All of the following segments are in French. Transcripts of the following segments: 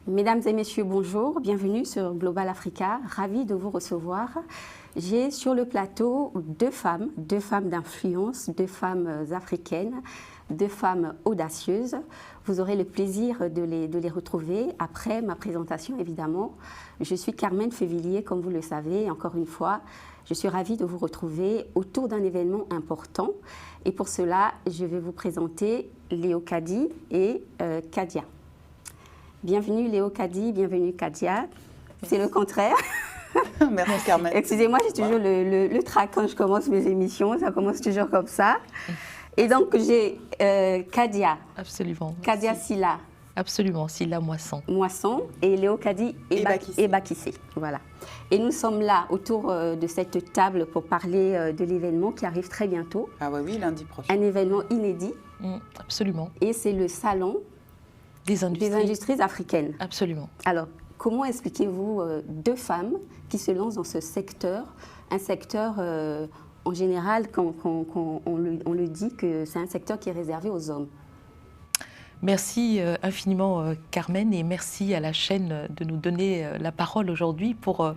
Mesdames et messieurs, bonjour, bienvenue sur Global Africa, ravie de vous recevoir. J'ai sur le plateau deux femmes d'influence, deux femmes africaines, deux femmes audacieuses. Vous aurez le plaisir de les retrouver après ma présentation, évidemment. Je suis Carmen Févillier, comme vous le savez, encore une fois. Je suis ravie de vous retrouver autour d'un événement important. Et pour cela, je vais vous présenter Léo Kadi et Kadia. Bienvenue Léo Kadi, bienvenue Kadia. C'est le contraire. Merci Carmen. Excusez-moi, j'ai toujours le trac quand je commence mes émissions, ça commence toujours comme ça. Et donc j'ai Kadia. Absolument. Kadia Silla. Absolument, Silla Moisson. Moisson et Léo Kadi Ebakissé. Voilà. Et nous sommes là autour de cette table pour parler de l'événement qui arrive très bientôt. Ah oui, lundi prochain. Un événement inédit. Absolument. Et c'est le salon des industries africaines. Absolument. Alors, comment expliquez-vous deux femmes qui se lancent dans ce secteur, un secteur en général, quand on le dit que c'est un secteur qui est réservé aux hommes? Merci infiniment Carmen et merci à la chaîne de nous donner la parole aujourd'hui pour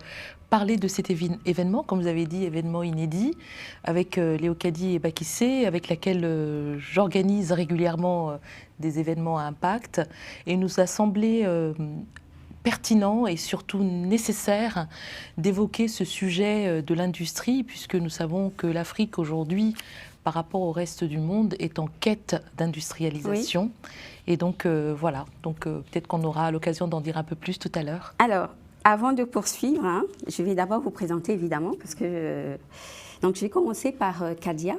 parler de cet événement, comme vous avez dit, événement inédit, avec Léo Kadi Ebakissé, avec laquelle j'organise régulièrement des événements à impact. Et il nous a semblé pertinent et surtout nécessaire d'évoquer ce sujet de l'industrie, puisque nous savons que l'Afrique aujourd'hui, par rapport au reste du monde, est en quête d'industrialisation. Oui. Et donc, voilà. Donc, peut-être qu'on aura l'occasion d'en dire un peu plus tout à l'heure. Alors, avant de poursuivre, je vais d'abord vous présenter, évidemment, parce que... donc, je vais commencer par Kadia.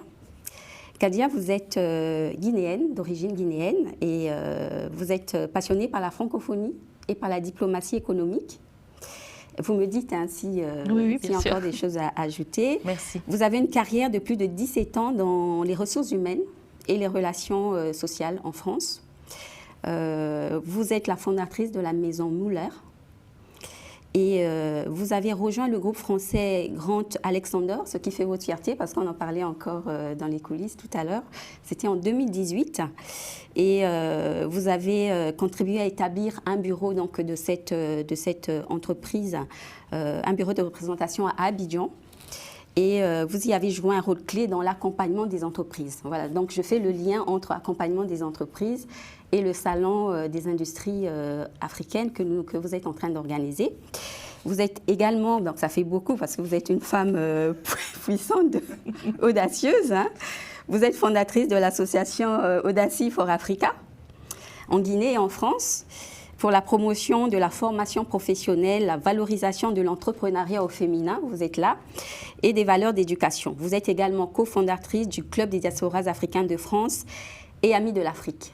Kadia, vous êtes guinéenne, d'origine guinéenne, et vous êtes passionnée par la francophonie et par la diplomatie économique. Vous me dites s'il y a encore des choses à ajouter. Merci. Vous avez une carrière de plus de 17 ans dans les ressources humaines et les relations sociales en France. Vous êtes la fondatrice de la maison Muller. Et vous avez rejoint le groupe français Grant Alexander, ce qui fait votre fierté, parce qu'on en parlait encore dans les coulisses tout à l'heure. C'était en 2018. Et vous avez contribué à établir un bureau donc, de cette entreprise, un bureau de représentation à Abidjan. Et vous y avez joué un rôle clé dans l'accompagnement des entreprises. Voilà, donc je fais le lien entre accompagnement des entreprises et le salon des industries africaines que vous êtes en train d'organiser. Vous êtes également, donc ça fait beaucoup parce que vous êtes une femme puissante, audacieuse. Vous êtes fondatrice de l'association Audacy for Africa en Guinée et en France, pour la promotion de la formation professionnelle, la valorisation de l'entrepreneuriat au féminin, vous êtes là, et des valeurs d'éducation. Vous êtes également cofondatrice du Club des diasporas africains de France et Amis de l'Afrique.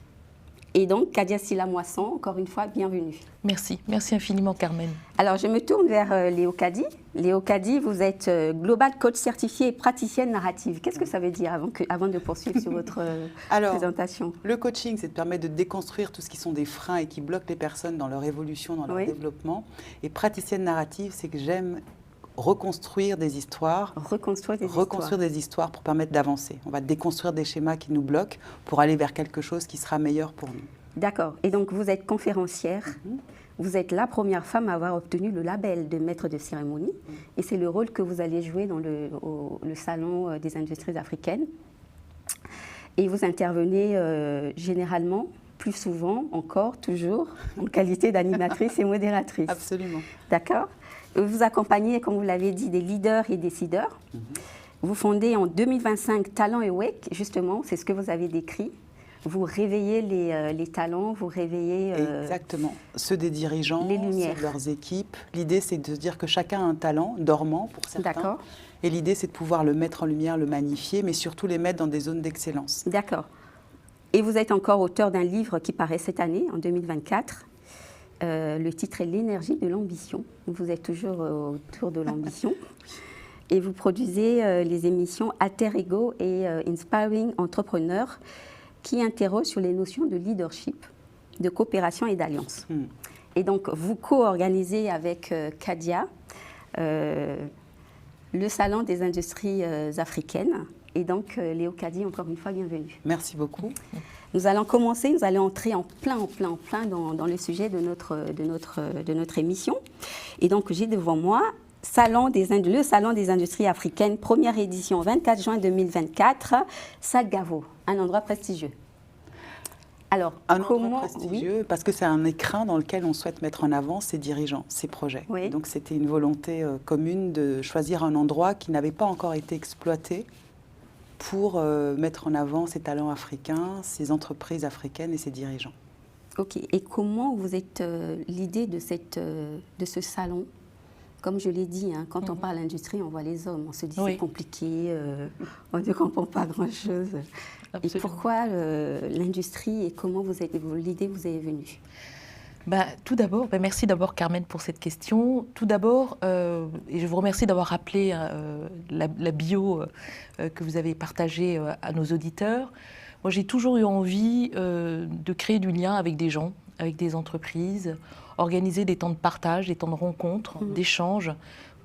Et donc, Kadia Silla Moisson, encore une fois, bienvenue. Merci, merci infiniment Carmen. Alors, je me tourne vers Léo Kadi. Léo Kadi, vous êtes Global Coach certifié et praticienne narrative. Qu'est-ce que ça veut dire avant de poursuivre sur votre présentation? Le coaching, c'est de permettre de déconstruire tout ce qui sont des freins et qui bloquent les personnes dans leur évolution, dans leur développement. Et praticienne narrative, c'est que j'aime reconstruire des histoires. Reconstruire des histoires pour permettre d'avancer. On va déconstruire des schémas qui nous bloquent pour aller vers quelque chose qui sera meilleur pour nous. D'accord. Et donc, vous êtes conférencière. Vous êtes la première femme à avoir obtenu le label de maître de cérémonie. Et c'est le rôle que vous allez jouer dans le salon des industries africaines. Et vous intervenez généralement, plus souvent, encore, toujours, en qualité d'animatrice et modératrice. Absolument. D'accord. Vous accompagnez, comme vous l'avez dit, des leaders et décideurs. Vous fondez en 2025 Talent Awake, justement, c'est ce que vous avez décrit. Vous réveillez les talents, vous réveillez... Exactement. Ceux des dirigeants, les lumières. ceux de leurs équipes. L'idée, c'est de se dire que chacun a un talent dormant pour certains. D'accord. Et l'idée, c'est de pouvoir le mettre en lumière, le magnifier, mais surtout les mettre dans des zones d'excellence. D'accord. Et vous êtes encore auteur d'un livre qui paraît cette année, en 2024. Le titre est L'énergie de l'ambition. Vous êtes toujours autour de l'ambition. Et vous produisez les émissions Alter Ego et Inspiring Entrepreneur qui interrogent sur les notions de leadership, de coopération et d'alliance. Et donc, vous co-organisez avec Kadia le Salon des industries africaines. Et donc, Léo Kadi, encore une fois, bienvenue. Merci beaucoup. Nous allons entrer en plein dans le sujet de notre émission. Et donc, j'ai devant moi le Salon des industries africaines, première édition, 24 juin 2024, Salgavo, un endroit prestigieux. Alors, endroit prestigieux, parce que c'est un écrin dans lequel on souhaite mettre en avant ses dirigeants, ses projets. Oui. Donc, c'était une volonté commune de choisir un endroit qui n'avait pas encore été exploité pour mettre en avant ces talents africains, ces entreprises africaines et ces dirigeants. Ok. Et comment vous êtes l'idée de ce salon? Comme je l'ai dit, hein, quand on parle d'industrie, on voit les hommes. On se dit c'est compliqué, on ne comprend pas grand-chose. Et pourquoi l'industrie et comment l'idée vous est venue? Tout d'abord, merci d'abord Carmen pour cette question. Tout d'abord, et je vous remercie d'avoir rappelé la bio que vous avez partagée à nos auditeurs. Moi, j'ai toujours eu envie de créer du lien avec des gens, avec des entreprises, organiser des temps de partage, des temps de rencontres, d'échanges,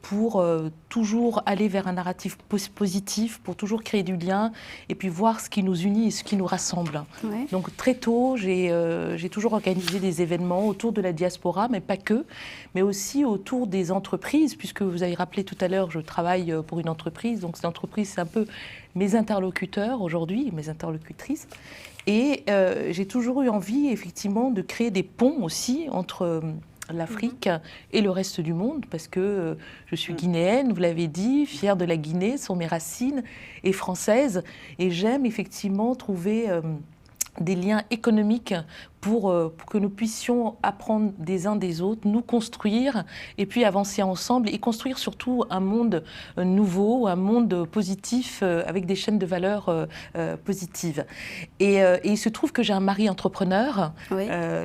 pour toujours aller vers un narratif positif, pour toujours créer du lien et puis voir ce qui nous unit et ce qui nous rassemble. Ouais. Donc très tôt, j'ai toujours organisé des événements autour de la diaspora, mais pas que, mais aussi autour des entreprises, puisque vous avez rappelé tout à l'heure, je travaille pour une entreprise, donc cette entreprise, c'est un peu mes interlocuteurs aujourd'hui, mes interlocutrices. Et j'ai toujours eu envie, effectivement, de créer des ponts aussi entre l'Afrique et le reste du monde, parce que je suis guinéenne, vous l'avez dit, fière de la Guinée, sont mes racines, et française, et j'aime effectivement trouver des liens économiques pour que nous puissions apprendre des uns des autres, nous construire et puis avancer ensemble et construire surtout un monde nouveau, un monde positif avec des chaînes de valeur positives. Et il se trouve que j'ai un mari entrepreneur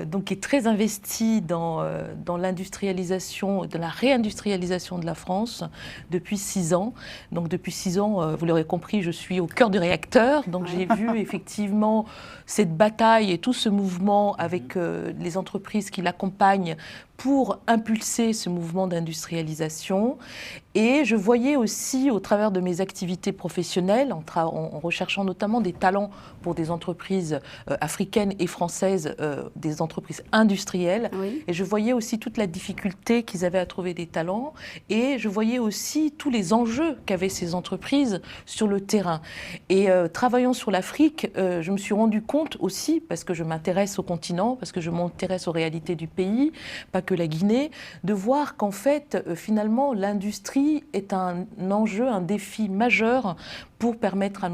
donc qui est très investi dans l'industrialisation, dans la réindustrialisation de la France depuis 6 ans. Donc depuis 6 ans, vous l'aurez compris, je suis au cœur du réacteur. Donc j'ai vu effectivement cette bataille et tout ce mouvement avec les entreprises qui l'accompagnent pour impulser ce mouvement d'industrialisation. Et je voyais aussi, au travers de mes activités professionnelles, en recherchant notamment des talents pour des entreprises africaines et françaises, des entreprises industrielles, et je voyais aussi toute la difficulté qu'ils avaient à trouver des talents, et je voyais aussi tous les enjeux qu'avaient ces entreprises sur le terrain. Et travaillant sur l'Afrique, je me suis rendu compte aussi, parce que je m'intéresse au continent, parce que je m'intéresse aux réalités du pays, pas que la Guinée, de voir qu'en fait, finalement, l'industrie est un enjeu, un défi majeur pour permettre à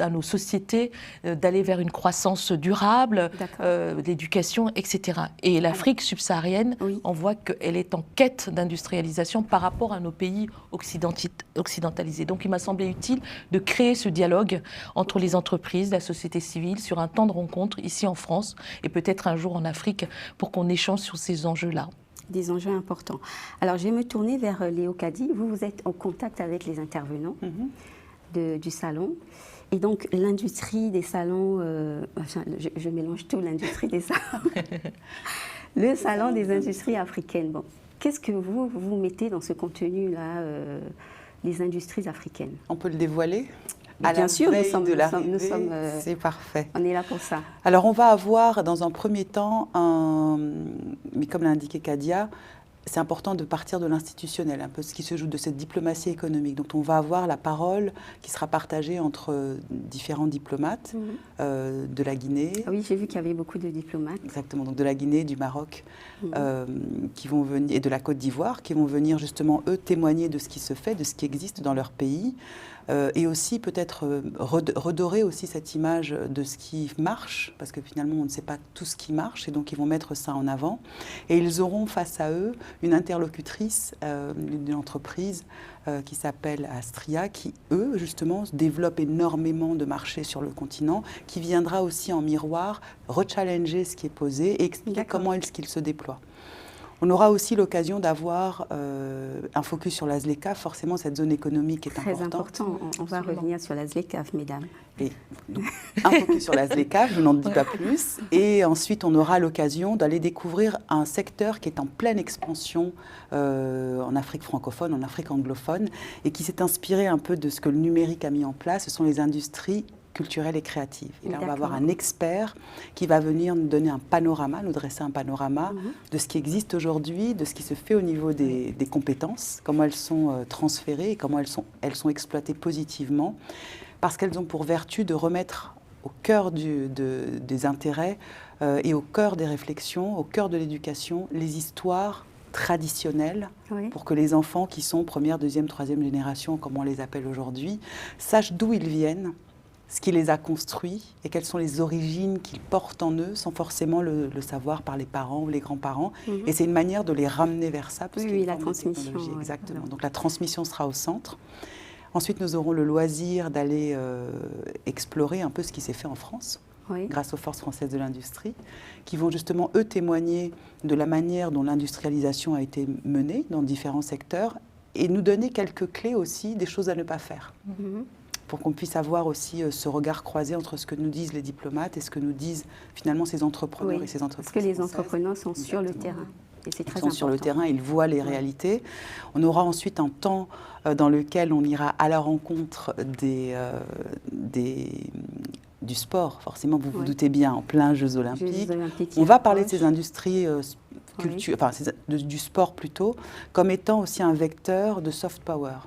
nos sociétés d'aller vers une croissance durable, l'éducation, etc. Et l'Afrique subsaharienne, on voit qu'elle est en quête d'industrialisation par rapport à nos pays occidentalisés. Donc il m'a semblé utile de créer ce dialogue entre les entreprises, la société civile, sur un temps de rencontre ici en France et peut-être un jour en Afrique pour qu'on échange sur ces enjeux-là. Des enjeux importants. Alors, je vais me tourner vers Léo Kadi. Vous êtes en contact avec les intervenants du salon. Et donc, l'industrie des salons, je mélange tout, l'industrie des salons. Le salon des industries africaines. Bon, qu'est-ce que vous mettez dans ce contenu-là, les industries africaines? On peut le dévoiler? Bien sûr, nous sommes c'est parfait. On est là pour ça. Alors, on va avoir dans un premier temps, mais comme l'a indiqué Kadia, c'est important de partir de l'institutionnel, un peu ce qui se joue de cette diplomatie économique. Donc, on va avoir la parole qui sera partagée entre différents diplomates de la Guinée. Ah oui, j'ai vu qu'il y avait beaucoup de diplomates. Exactement, donc de la Guinée, du Maroc, qui vont venir, et de la Côte d'Ivoire, qui vont venir justement, eux, témoigner de ce qui se fait, de ce qui existe dans leur pays. Et aussi peut-être redorer aussi cette image de ce qui marche, parce que finalement on ne sait pas tout ce qui marche, et donc ils vont mettre ça en avant. Et ils auront face à eux une interlocutrice d'une entreprise qui s'appelle Astria, qui eux justement développent énormément de marchés sur le continent, qui viendra aussi en miroir rechallenger ce qui est posé et expliquer comment est-ce qu'il se déploie. On aura aussi l'occasion d'avoir un focus sur la ZLECAf. Forcément, cette zone économique est très important. On va revenir sur la ZLECAf, mesdames. Et donc, un focus sur la ZLECAf, je n'en dis pas plus. Et ensuite, on aura l'occasion d'aller découvrir un secteur qui est en pleine expansion en Afrique francophone, en Afrique anglophone, et qui s'est inspiré un peu de ce que le numérique a mis en place. Ce sont les industries culturelle et créative. Et là, on va avoir un expert qui va venir nous donner un panorama, nous dresser un panorama de ce qui existe aujourd'hui, de ce qui se fait au niveau des compétences, comment elles sont transférées et comment elles sont exploitées positivement, parce qu'elles ont pour vertu de remettre au cœur des intérêts et au cœur des réflexions, au cœur de l'éducation, les histoires traditionnelles, pour que les enfants qui sont première, deuxième, troisième génération, comme on les appelle aujourd'hui, sachent d'où ils viennent, ce qui les a construits et quelles sont les origines qu'ils portent en eux sans forcément le savoir par les parents ou les grands-parents. Et c'est une manière de les ramener vers ça. Oui, la transmission. Exactement. Donc la transmission sera au centre. Ensuite, nous aurons le loisir d'aller explorer un peu ce qui s'est fait en France, grâce aux forces françaises de l'industrie, qui vont justement, eux, témoigner de la manière dont l'industrialisation a été menée dans différents secteurs et nous donner quelques clés aussi des choses à ne pas faire. Pour qu'on puisse avoir aussi ce regard croisé entre ce que nous disent les diplomates et ce que nous disent finalement ces entrepreneurs et ces entreprises. Parce que les entrepreneurs sont sur le terrain. Et c'est très important. Ils sont sur le terrain, ils voient les réalités. On aura ensuite un temps dans lequel on ira à la rencontre du sport. Forcément, vous vous doutez bien, en plein Jeux Olympiques. On va parler de ces industries du sport plutôt, comme étant aussi un vecteur de soft power.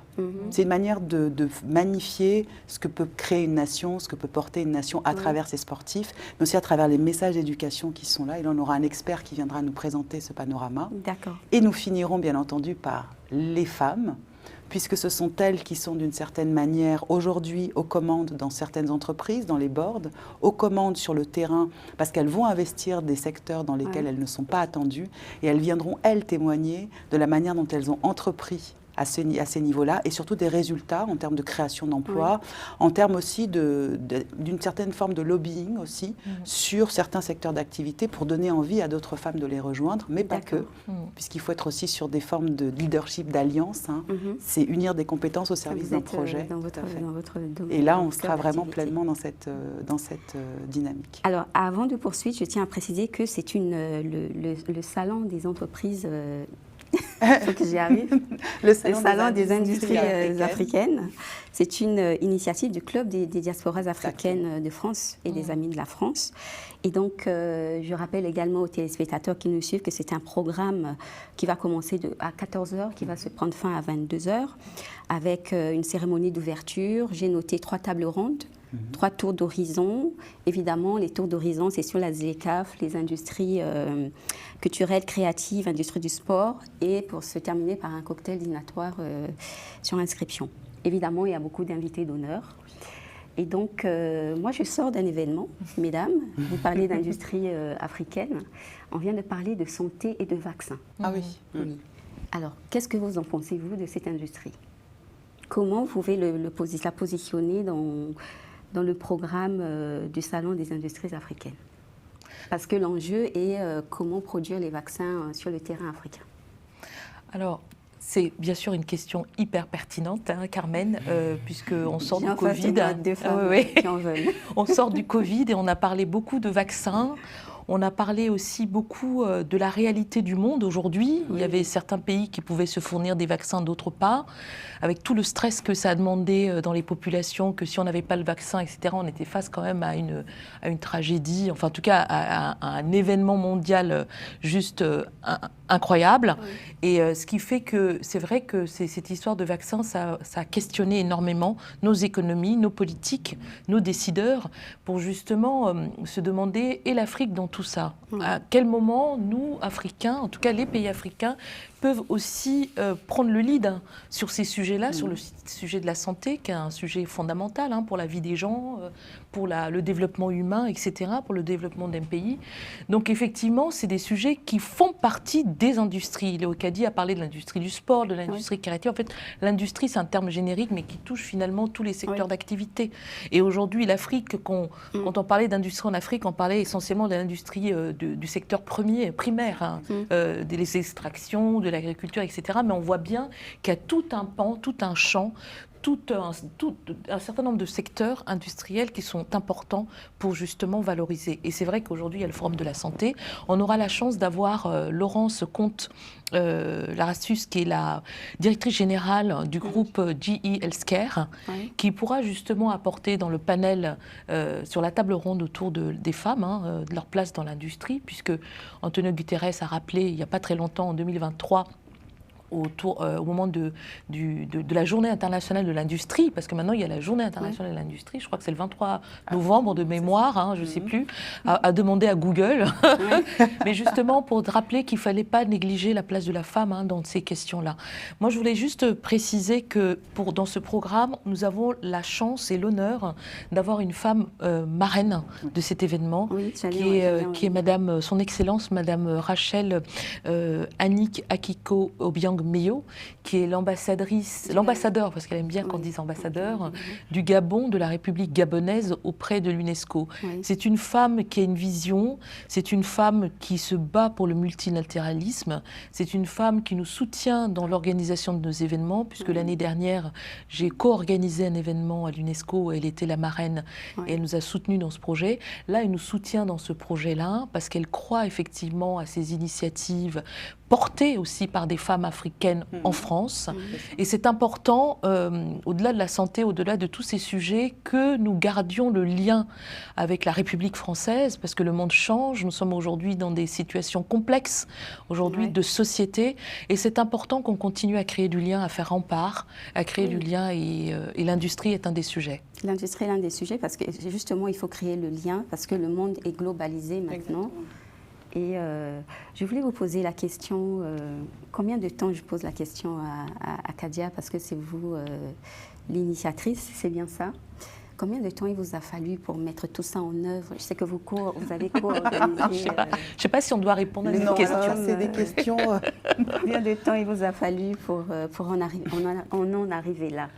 C'est une manière de magnifier ce que peut créer une nation, ce que peut porter une nation à travers ses sportifs, mais aussi à travers les messages d'éducation qui sont là. Et là, on aura un expert qui viendra nous présenter ce panorama. Et nous finirons, bien entendu, par les femmes, puisque ce sont elles qui sont d'une certaine manière aujourd'hui aux commandes dans certaines entreprises, dans les boards, aux commandes sur le terrain, parce qu'elles vont investir des secteurs dans lesquels elles ne sont pas attendues, et elles viendront, elles, témoigner de la manière dont elles ont entrepris à ces niveaux-là, et surtout des résultats en termes de création d'emplois, en termes aussi d'une certaine forme de lobbying aussi sur certains secteurs d'activité pour donner envie à d'autres femmes de les rejoindre, mais pas que, puisqu'il faut être aussi sur des formes de leadership, d'alliance. C'est unir des compétences au service d'un projet. Dans votre domaine, et là, on sera vraiment pleinement dans cette dynamique. Alors, avant de poursuivre, je tiens à préciser que c'est le salon des entreprises... Il faut que j'y arrive. Le Salon des industries africaines. C'est une initiative du Club des diasporas africaines de France et des Amis de la France. Et donc, je rappelle également aux téléspectateurs qui nous suivent que c'est un programme qui va commencer à 14h, qui va se prendre fin à 22h, avec une cérémonie d'ouverture. J'ai noté 3 tables rondes. 3 tours d'horizon. Évidemment, les tours d'horizon, c'est sur la ZLECAf, les industries culturelles, créatives, industrie du sport, et pour se terminer par un cocktail dînatoire sur inscription. Évidemment, il y a beaucoup d'invités d'honneur. Et donc, moi, je sors d'un événement, mesdames. Vous parlez d'industrie africaine. On vient de parler de santé et de vaccins. Ah oui. Alors, qu'est-ce que vous en pensez, vous, de cette industrie? Comment vous pouvez la positionner dans le programme du Salon des industries africaines? Parce que l'enjeu est comment produire les vaccins sur le terrain africain. Alors, c'est bien sûr une question hyper pertinente, Carmen, puisqu'on sort du Covid. On sort du Covid et on a parlé beaucoup de vaccins. On a parlé aussi beaucoup de la réalité du monde aujourd'hui. Il y avait certains pays qui pouvaient se fournir des vaccins, d'autres pas, avec tout le stress que ça a demandé dans les populations, que si on n'avait pas le vaccin, etc., on était face quand même à une tragédie, enfin en tout cas à un événement mondial juste incroyable. Et ce qui fait que c'est vrai que cette histoire de vaccin, ça a questionné énormément nos économies, nos politiques, nos décideurs, pour justement se demander, et l'Afrique dans tout ça, à quel moment nous, Africains, en tout cas les pays africains, peuvent aussi prendre le lead sur ces sujets-là, sur le sujet de la santé, qui est un sujet fondamental pour la vie des gens, pour le développement humain, etc., pour le développement d'un pays. Donc effectivement, c'est des sujets qui font partie des industries. Léo Kadi a parlé de l'industrie du sport, de l'industrie créative. En fait, l'industrie, c'est un terme générique, mais qui touche finalement tous les secteurs d'activité. Et aujourd'hui, l'Afrique, quand on parlait d'industrie en Afrique, on parlait essentiellement de l'industrie du secteur primaire, des extractions, de l'agriculture, etc. Mais on voit bien qu'il y a tout un pan, tout un champ, un certain nombre de secteurs industriels qui sont importants pour justement valoriser. Et c'est vrai qu'aujourd'hui, il y a le Forum de la santé. On aura la chance d'avoir Laurence Comte-Larassus, qui est la directrice générale du groupe GE Healthcare, qui pourra justement apporter dans le panel sur la table ronde autour des femmes, de leur place dans l'industrie, puisque Antonio Guterres a rappelé il n'y a pas très longtemps, en 2023, au moment de la journée internationale de l'industrie, parce que maintenant il y a la journée internationale de l'industrie, je crois que c'est le 23 novembre de mémoire, je ne sais plus, à demander à Google, mais justement pour rappeler qu'il ne fallait pas négliger la place de la femme dans ces questions-là. Moi je voulais juste préciser que dans ce programme, nous avons la chance et l'honneur d'avoir une femme marraine de cet événement, qui est Madame, son Excellence, Madame Rachel Annick Akiko Obiang Meyo, qui est l'ambassadeur, parce qu'elle aime bien qu'on dise ambassadeur, du Gabon, de la République gabonaise auprès de l'UNESCO. C'est une femme qui a une vision, c'est une femme qui se bat pour le multilatéralisme, c'est une femme qui nous soutient dans l'organisation de nos événements, puisque l'année dernière, j'ai co-organisé un événement à l'UNESCO, elle était la marraine, et elle nous a soutenus dans ce projet. Là, elle nous soutient dans ce projet-là, parce qu'elle croit effectivement à ces initiatives portée aussi par des femmes africaines en France. Et c'est important, au-delà de la santé, au-delà de tous ces sujets, que nous gardions le lien avec la République française, parce que le monde change. Nous sommes aujourd'hui dans des situations complexes, aujourd'hui de société. Et c'est important qu'on continue à créer du lien, à faire rempart, à créer du lien. Et l'industrie est un des sujets. L'industrie est l'un des sujets, parce que justement, il faut créer le lien, parce que le monde est globalisé maintenant. Exactement. Et je voulais vous poser la question, combien de temps, je pose la question à Kadia, parce que c'est vous l'initiatrice, c'est bien ça. Combien de temps il vous a fallu pour mettre tout ça en œuvre? Je sais que vous avez co-organisé... Je ne sais pas si on doit répondre à cette question. C'est des questions... Combien de temps il vous a fallu pour en arriver là?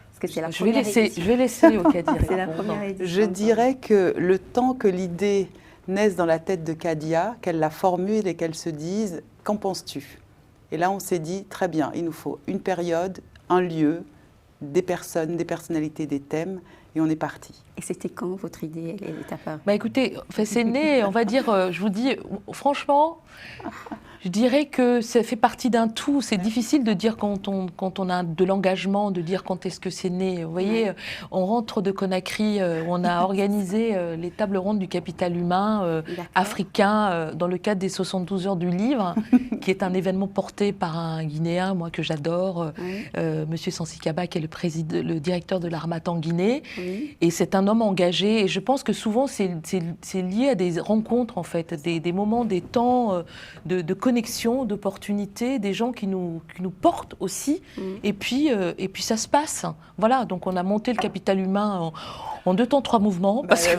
Parce que c'est la je vais laisser au Kadia. C'est la première édition. Je dirais que le temps que l'idée naisse dans la tête de Kadia, qu'elle la formule et qu'elle se dise « Qu'en penses-tu » Et là, on s'est dit « Très bien, il nous faut une période, un lieu, des personnes, des personnalités, des thèmes, et on est parti. » Et c'était quand votre idée, elle est apparue? Écoutez, c'est né, on va dire, je vous dis, franchement, je dirais que ça fait partie d'un tout. C'est difficile de dire quand on a de l'engagement, de dire quand est-ce que c'est né. Vous voyez, on rentre de Conakry, on a organisé les tables rondes du capital humain africain dans le cadre des 72 heures du livre, qui est un événement porté par un Guinéen, moi que j'adore, Monsieur Sansikaba, qui est le directeur de l'Harmattan Guinée. Et c'est un homme engagé. Et je pense que souvent, c'est lié à des rencontres, en fait, des moments, des temps de connexion, d'opportunités, des gens qui nous portent aussi. Et puis ça se passe. Voilà, donc on a monté le capital humain en 2 temps, 3 mouvements, parce que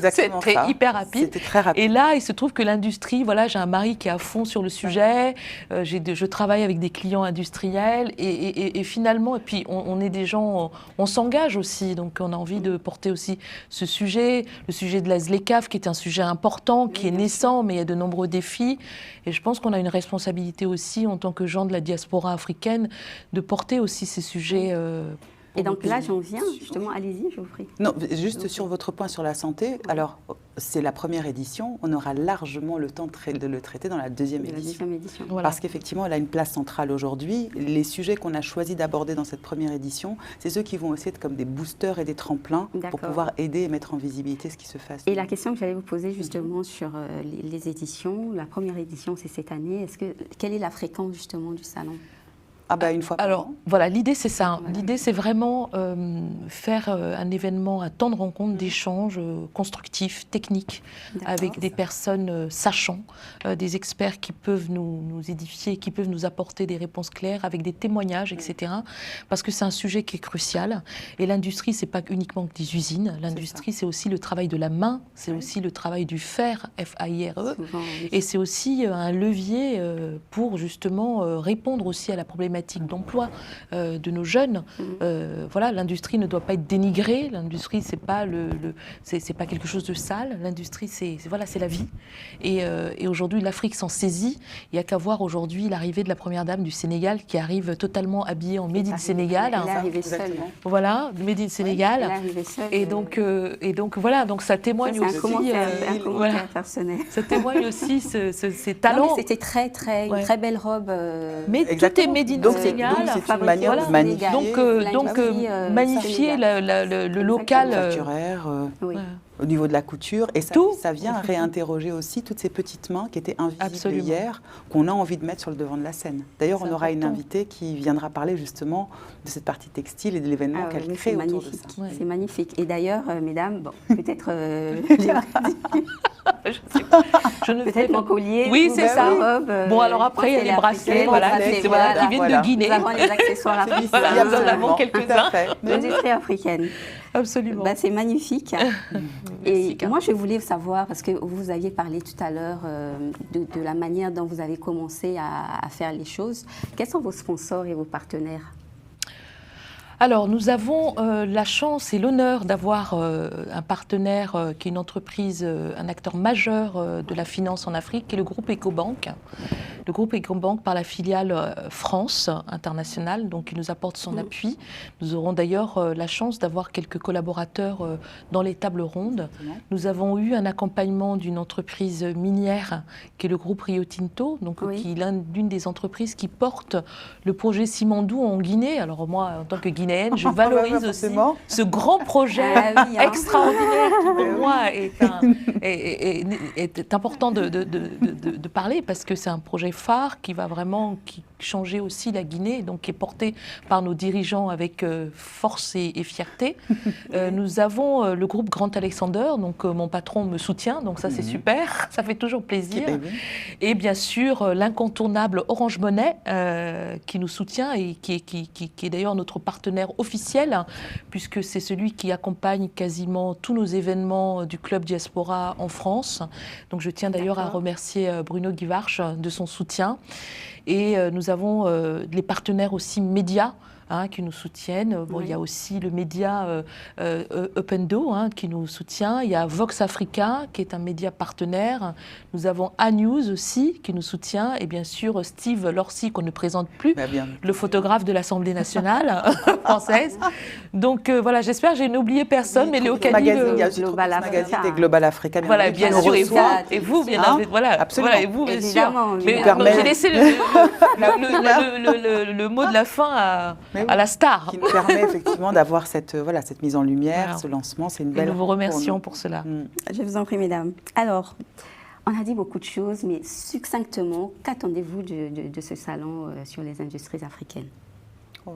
c'était hyper rapide. C'était très rapide. Et là, il se trouve que l'industrie, voilà, j'ai un mari qui est à fond sur le sujet, je travaille avec des clients industriels, et finalement, et puis on est des gens, on s'engage aussi, donc on a envie de porter aussi ce sujet, le sujet de la ZLECAf, qui est un sujet important, qui est naissant, mais il y a de nombreux défis. Et je pense qu'on a une responsabilité aussi, en tant que gens de la diaspora africaine, de porter aussi ces sujets. Et donc là, j'en viens, justement, allez-y, je vous prie. Non, juste sur votre point sur la santé, alors c'est la première édition, on aura largement le temps de le traiter dans la deuxième édition. Voilà. Parce qu'effectivement, elle a une place centrale aujourd'hui. Les sujets qu'on a choisi d'aborder dans cette première édition, c'est ceux qui vont aussi être comme des boosters et des tremplins pour pouvoir aider et mettre en visibilité ce qui se fait. Et la question que j'allais vous poser justement sur les éditions, la première édition c'est cette année, quelle est la fréquence justement du salon? Une fois par an. Voilà, l'idée c'est ça. Voilà. L'idée c'est vraiment faire un événement, un temps de rencontre, d'échanges constructifs, techniques, avec des personnes sachant, des experts qui peuvent nous édifier, qui peuvent nous apporter des réponses claires, avec des témoignages, etc. Parce que c'est un sujet qui est crucial. Et l'industrie, c'est pas uniquement que des usines. L'industrie, c'est aussi le travail de la main, c'est aussi le travail du fer, F-A-I-R-E. Et c'est aussi un levier pour justement répondre aussi à la problématique problématique d'emploi de nos jeunes. Voilà, l'industrie ne doit pas être dénigrée. L'industrie, c'est pas c'est pas quelque chose de sale. L'industrie, c'est la vie. Et aujourd'hui, l'Afrique s'en saisit. Il n'y a qu'à voir aujourd'hui l'arrivée de la première dame du Sénégal qui arrive totalement habillée en Made in Sénégal. Elle est arrivée seule. Voilà, Made in Sénégal. Elle est arrivée seule. Et donc voilà, donc ça témoigne aussi. Un commentaire personnel. Ça témoigne aussi ces talents. C'était une très belle robe. Mais tout est Made in Sénégal. Donc c'est une manière de magnifier. Donc magnifier le local. Au niveau de la couture, et ça vient réinterroger aussi toutes ces petites mains qui étaient invisibles hier, qu'on a envie de mettre sur le devant de la scène. D'ailleurs, on aura une invitée qui viendra parler justement de cette partie textile et de l'événement qu'elle crée autour de ça. C'est magnifique. Et d'ailleurs, mesdames, peut-être peut-être mon collier. Oui, c'est ça. Robe, bon, alors après, il y a les bracelets qui viennent de Guinée. Nous avons les accessoires africains. Nous en avons quelques-uns. L'industrie africaine. Absolument. C'est magnifique. Et moi, je voulais savoir, parce que vous aviez parlé tout à l'heure de la manière dont vous avez commencé à faire les choses. Quels sont vos sponsors et vos partenaires ? Alors, nous avons la chance et l'honneur d'avoir un partenaire qui est une entreprise, un acteur majeur de la finance en Afrique, qui est le groupe Ecobank. Le groupe Ecobank par la filiale France internationale, donc qui nous apporte son appui. Nous aurons d'ailleurs la chance d'avoir quelques collaborateurs dans les tables rondes. Nous avons eu un accompagnement d'une entreprise minière qui est le groupe Rio Tinto, donc qui est l'une des entreprises qui porte le projet Simandou en Guinée. Alors moi, en tant que Guinéenne, je valorise aussi ce grand projet extraordinaire qui pour moi est important de parler parce que c'est un projet phare qui va vraiment changer aussi la Guinée, donc qui est porté par nos dirigeants avec force et fierté. Nous avons le groupe Grant Alexander, donc mon patron me soutient, donc ça c'est super, ça fait toujours plaisir. Et bien sûr l'incontournable Orange Money qui nous soutient et qui est d'ailleurs notre partenaire officiel, puisque c'est celui qui accompagne quasiment tous nos événements du Club Diaspora en France. Donc je tiens d'ailleurs à remercier Bruno Guivarch de son soutien. Et nous avons les partenaires aussi médias qui nous soutiennent. Bon, il y a aussi le média Upendo qui nous soutient. Il y a Vox Africa qui est un média partenaire. Nous avons A-News aussi qui nous soutient. Et bien sûr Steve Lorcy qu'on ne présente plus, le photographe de l'Assemblée nationale française. Donc voilà, j'espère que j'ai oublié personne. Mais Léo Cani, il y a aussi Global Africa et Global Africa. Voilà, bien sûr. Et vous, bien voilà. Absolument. Voilà, et vous, bien sûr. J'ai laissé le mot de la fin à la star. Qui nous permet effectivement d'avoir cette mise en lumière, ce lancement. C'est une belle. Et nous vous remercions pour cela. Je vous en prie, mesdames. Alors, on a dit beaucoup de choses, mais succinctement, qu'attendez-vous de ce salon sur les industries africaines ?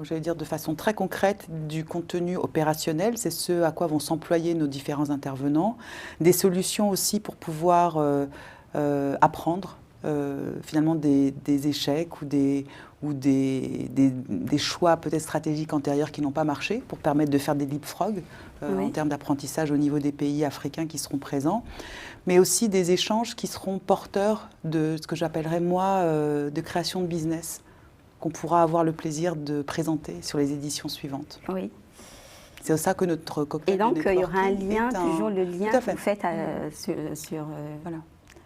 J'allais dire de façon très concrète du contenu opérationnel, c'est ce à quoi vont s'employer nos différents intervenants, des solutions aussi pour pouvoir apprendre finalement des échecs ou des choix peut-être stratégiques antérieurs qui n'ont pas marché pour permettre de faire des leapfrogs en termes d'apprentissage au niveau des pays africains qui seront présents, mais aussi des échanges qui seront porteurs de ce que j'appellerais moi de création de business qu'on pourra avoir le plaisir de présenter sur les éditions suivantes. Oui. C'est ça que notre cocktail. Et donc il y aura un lien, toujours le lien que vous faites sur voilà.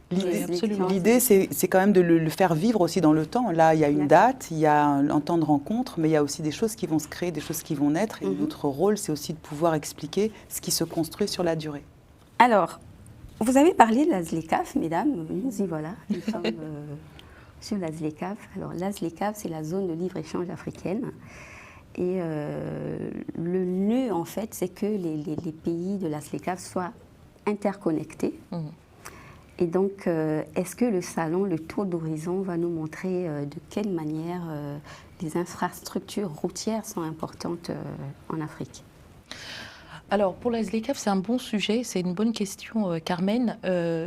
L'idée, c'est quand même de le faire vivre aussi dans le temps. Là, il y a une date, il y a un temps de rencontre, mais il y a aussi des choses qui vont se créer, des choses qui vont naître. Et notre rôle, c'est aussi de pouvoir expliquer ce qui se construit sur la durée. Alors, vous avez parlé de la ZLECAf, mesdames. Nous y voilà. Nous sommes sur la ZLECAf. Alors, la ZLECAf, c'est la zone de libre-échange africaine. Et le nœud, en fait, c'est que les pays de la ZLECAf soient interconnectés. Et donc, est-ce que le salon, le tour d'horizon, va nous montrer de quelle manière les infrastructures routières sont importantes en Afrique ? Alors, pour la ZLECAf, c'est un bon sujet, c'est une bonne question, Carmen.